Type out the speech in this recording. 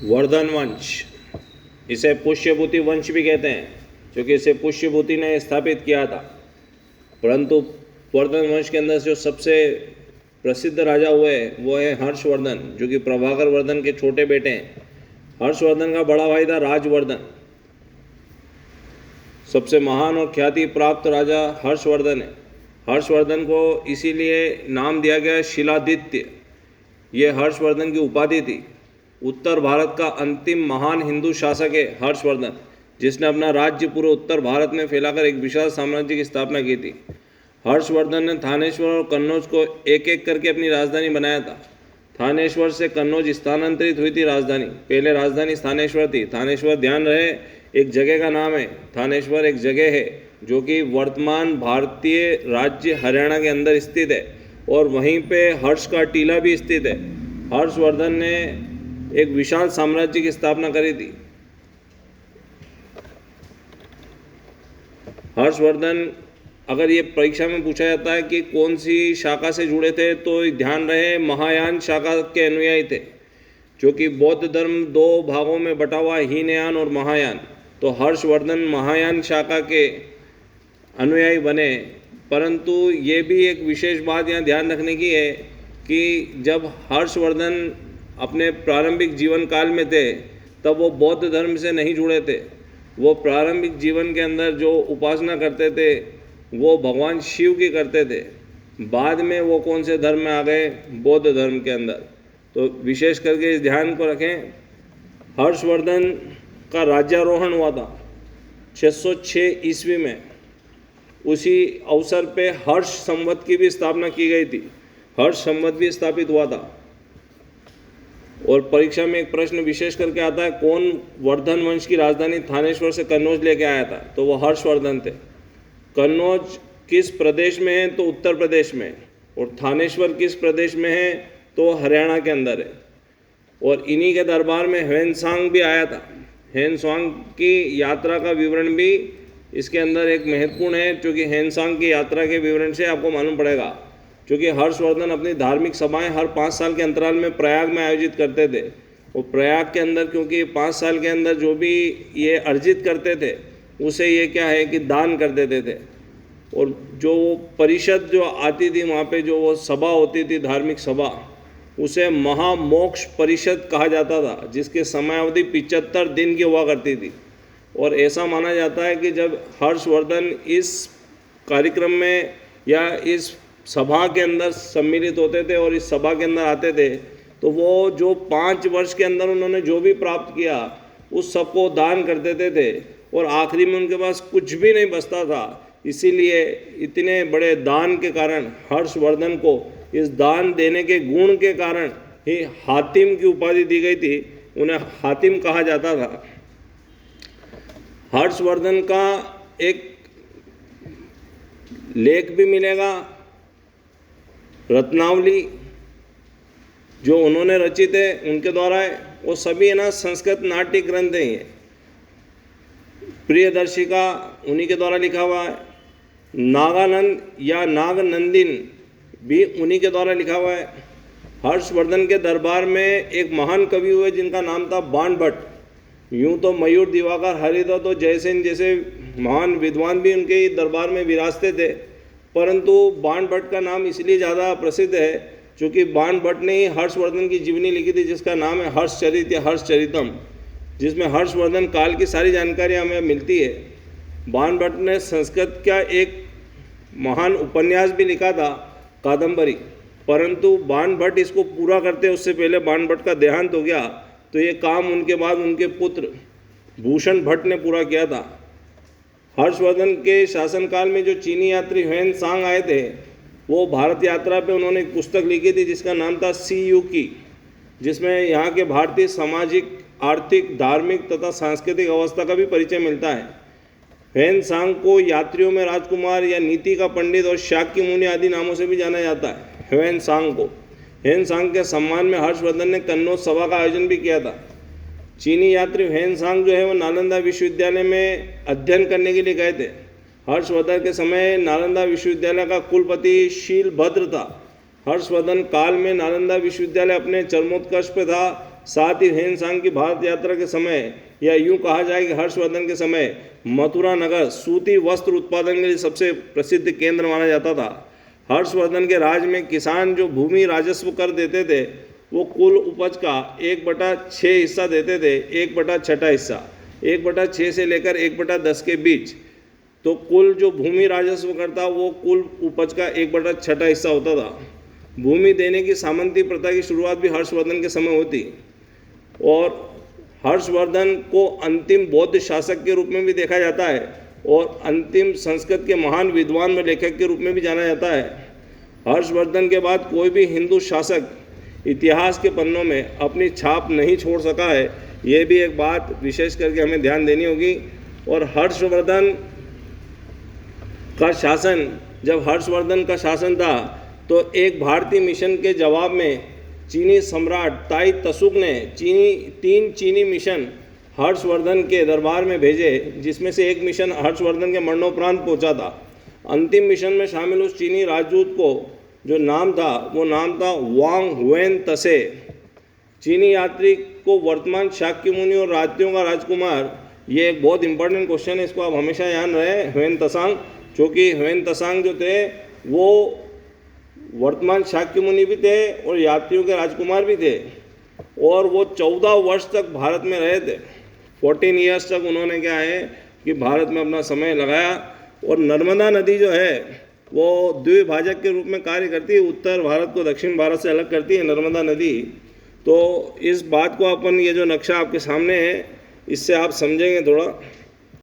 वर्धन वंश, इसे पुष्यभूति वंश भी कहते हैं, क्योंकि इसे पुष्यभूति ने स्थापित किया था। परंतु वर्धन वंश के अंदर जो सबसे प्रसिद्ध राजा हुए वो है हर्षवर्धन, जो कि प्रभाकर वर्धन के छोटे बेटे हैं। हर्षवर्धन का बड़ा भाई था राजवर्धन। सबसे महान और ख्याति प्राप्त राजा हर्षवर्धन है। हर्षवर्धन को इसीलिए नाम दिया गया शिलादित्य। ये हर्षवर्धन की उपाधि थी। उत्तर भारत का अंतिम महान हिंदू शासक है हर्षवर्धन, जिसने अपना राज्य पूरे उत्तर भारत में फैलाकर एक विशाल साम्राज्य की स्थापना की थी। हर्षवर्धन ने थानेश्वर और कन्नौज को एक एक करके अपनी राजधानी बनाया था। थानेश्वर से कन्नौज स्थानांतरित हुई थी राजधानी। पहले राजधानी थानेश्वर थी। थानेश्वर, ध्यान रहे, एक जगह का नाम है। थानेश्वर एक जगह है जो कि वर्तमान भारतीय राज्य हरियाणा के अंदर स्थित है, और वहीं पे हर्ष का टीला भी स्थित है। हर्षवर्धन ने एक विशाल साम्राज्य की स्थापना करी थी। हर्षवर्धन, अगर ये परीक्षा में पूछा जाता है कि कौन सी शाखा से जुड़े थे, तो ध्यान रहे महायान शाखा के अनुयायी थे, जो कि बौद्ध धर्म दो भागों में बटा हुआ, हीनयान और महायान। तो हर्षवर्धन महायान शाखा के अनुयायी बने। परंतु ये भी एक विशेष बात यहाँ ध्यान रखने की है कि जब हर्षवर्धन अपने प्रारंभिक जीवन काल में थे, तब वो बौद्ध धर्म से नहीं जुड़े थे। वो प्रारंभिक जीवन के अंदर जो उपासना करते थे वो भगवान शिव की करते थे। बाद में वो कौन से धर्म में आ गए? बौद्ध धर्म के अंदर। तो विशेष करके इस ध्यान को रखें। हर्षवर्धन का राज्यारोहण हुआ था 606 ईस्वी में। उसी अवसर पे हर्ष संवत की भी स्थापना की गई थी। हर्ष संवत भी स्थापित हुआ था। और परीक्षा में एक प्रश्न विशेष करके आता है, कौन वर्धन वंश की राजधानी थानेश्वर से कन्नौज लेके आया था? तो वो हर्षवर्धन थे। कन्नौज किस प्रदेश में है? तो उत्तर प्रदेश में। और थानेश्वर किस प्रदेश में है? तो हरियाणा के अंदर है। और इन्हीं के दरबार में ह्वेनसांग भी आया था। ह्वेनसांग की यात्रा का विवरण भी इसके अंदर एक महत्वपूर्ण है, क्योंकि ह्वेनसांग की यात्रा के विवरण से आपको मालूम पड़ेगा। क्योंकि हर्षवर्धन अपनी धार्मिक सभाएं हर 5 साल के अंतराल में प्रयाग में आयोजित करते थे। और प्रयाग के अंदर, क्योंकि 5 साल के अंदर जो भी ये अर्जित करते थे, उसे ये क्या है कि दान कर देते थे। और जो परिषद जो आती थी वहाँ पे, जो वो सभा होती थी, धार्मिक सभा, उसे महामोक्ष परिषद कहा जाता था, जिसके समयावधि 75 दिन की हुआ करती थी। और ऐसा माना जाता है कि जब हर्षवर्धन इस कार्यक्रम में या इस सभा के अंदर सम्मिलित होते थे और इस सभा के अंदर आते थे, तो वो जो 5 वर्ष के अंदर उन्होंने जो भी प्राप्त किया उस सबको दान कर देते थे। और आखिरी में उनके पास कुछ भी नहीं बचता था। इसीलिए इतने बड़े दान के कारण हर्षवर्धन को, इस दान देने के गुण के कारण ही हातिम की उपाधि दी गई थी। उन्हें हातिम कहा जाता था। हर्षवर्धन का एक लेख भी मिलेगा, रत्नावली, जो उन्होंने रचित है उनके द्वारा है। वो सभी है ना संस्कृत नाट्य ग्रंथ हैं। ये प्रियदर्शिका उन्हीं के द्वारा लिखा हुआ है। नागानंद या नागनंदिन भी उन्हीं के द्वारा लिखा हुआ है। हर्षवर्धन के दरबार में एक महान कवि हुए जिनका नाम था बाणभट्ट। यूँ तो मयूर, दिवाकर, हरिदत्त और जयसेन जैसे महान विद्वान भी उनके दरबार में विराजते थे। परंतु बाणभट्ट का नाम इसलिए ज़्यादा प्रसिद्ध है क्योंकि बाणभट्ट ने ही हर्षवर्धन की जीवनी लिखी थी, जिसका नाम है हर्षचरित या हर्षचरितम, जिसमें हर्षवर्धन काल की सारी जानकारी हमें मिलती है। बाणभट्ट ने संस्कृत का एक महान उपन्यास भी लिखा था, कादम्बरी। परंतु बाणभट्ट इसको पूरा करते उससे पहले बाणभट्ट का देहांत हो गया। तो ये काम उनके बाद उनके पुत्र भूषण भट्ट ने पूरा किया था। हर्षवर्धन के शासनकाल में जो चीनी यात्री ह्वेनसांग आए थे, वो भारत यात्रा पे उन्होंने एक पुस्तक लिखी थी जिसका नाम था सी यू की, जिसमें यहाँ के भारतीय सामाजिक, आर्थिक, धार्मिक तथा सांस्कृतिक अवस्था का भी परिचय मिलता है। ह्वेनसांग को यात्रियों में राजकुमार या नीति का पंडित और शाक्य मुनि आदि नामों से भी जाना जाता है। ह्वेनसांग के सम्मान में हर्षवर्धन ने कन्नौज सभा का आयोजन भी किया था। चीनी यात्री ह्वेनसांग जो है वो नालंदा विश्वविद्यालय में अध्ययन करने के लिए गए थे। हर्षवर्धन के समय नालंदा विश्वविद्यालय का कुलपति शीलभद्र था। हर्षवर्धन काल में नालंदा विश्वविद्यालय अपने चरमोत्कर्ष पे था साथ ही ह्वेनसांग की भारत यात्रा के समय, या यूं कहा जाए कि हर्षवर्धन के समय, मथुरा नगर सूती वस्त्र उत्पादन के लिए सबसे प्रसिद्ध केंद्र माना जाता था। हर्षवर्धन के राज में किसान जो भूमि राजस्व कर देते थे वो कुल उपज का 1/6 हिस्सा देते थे, 1/6 हिस्सा, 1/6 से लेकर 1/10 के बीच। तो कुल जो भूमि राजस्व करता वो कुल उपज का 1/6 हिस्सा होता था। भूमि देने की सामंती प्रथा की शुरुआत भी हर्षवर्धन के समय होती, और हर्षवर्धन को अंतिम बौद्ध शासक के रूप में भी देखा जाता है और अंतिम संस्कृत के महान विद्वान व लेखक के रूप में भी जाना जाता है। हर्षवर्धन के बाद कोई भी हिंदू शासक इतिहास के पन्नों में अपनी छाप नहीं छोड़ सका है, ये भी एक बात विशेष करके हमें ध्यान देनी होगी। और हर्षवर्धन का शासन, जब हर्षवर्धन का शासन था तो एक भारतीय मिशन के जवाब में चीनी सम्राट ताई तसुक ने 3 चीनी मिशन हर्षवर्धन के दरबार में भेजे, जिसमें से एक मिशन हर्षवर्धन के मरणोपरांत पहुंचा था। अंतिम मिशन में शामिल उस चीनी राजदूत को जो नाम था वो नाम था वांग हुएन तसे। चीनी यात्री को वर्तमान शाक्य मुनि और राजतियों का राजकुमार, ये एक बहुत इंपॉर्टेंट क्वेश्चन है, इसको आप हमेशा याद रहे, ह्वेन तसांग, क्योंकि ह्वेन तसांग जो थे वो वर्तमान शाक्य मुनि भी थे और यात्रियों के राजकुमार भी थे, और वो 14 वर्ष तक भारत में रहे थे। 14 ईयर्स तक उन्होंने क्या है कि भारत में अपना समय लगाया। और नर्मदा नदी जो है वो द्विभाजक के रूप में कार्य करती है, उत्तर भारत को दक्षिण भारत से अलग करती है नर्मदा नदी। तो इस बात को अपन, ये जो नक्शा आपके सामने है, इससे आप समझेंगे थोड़ा।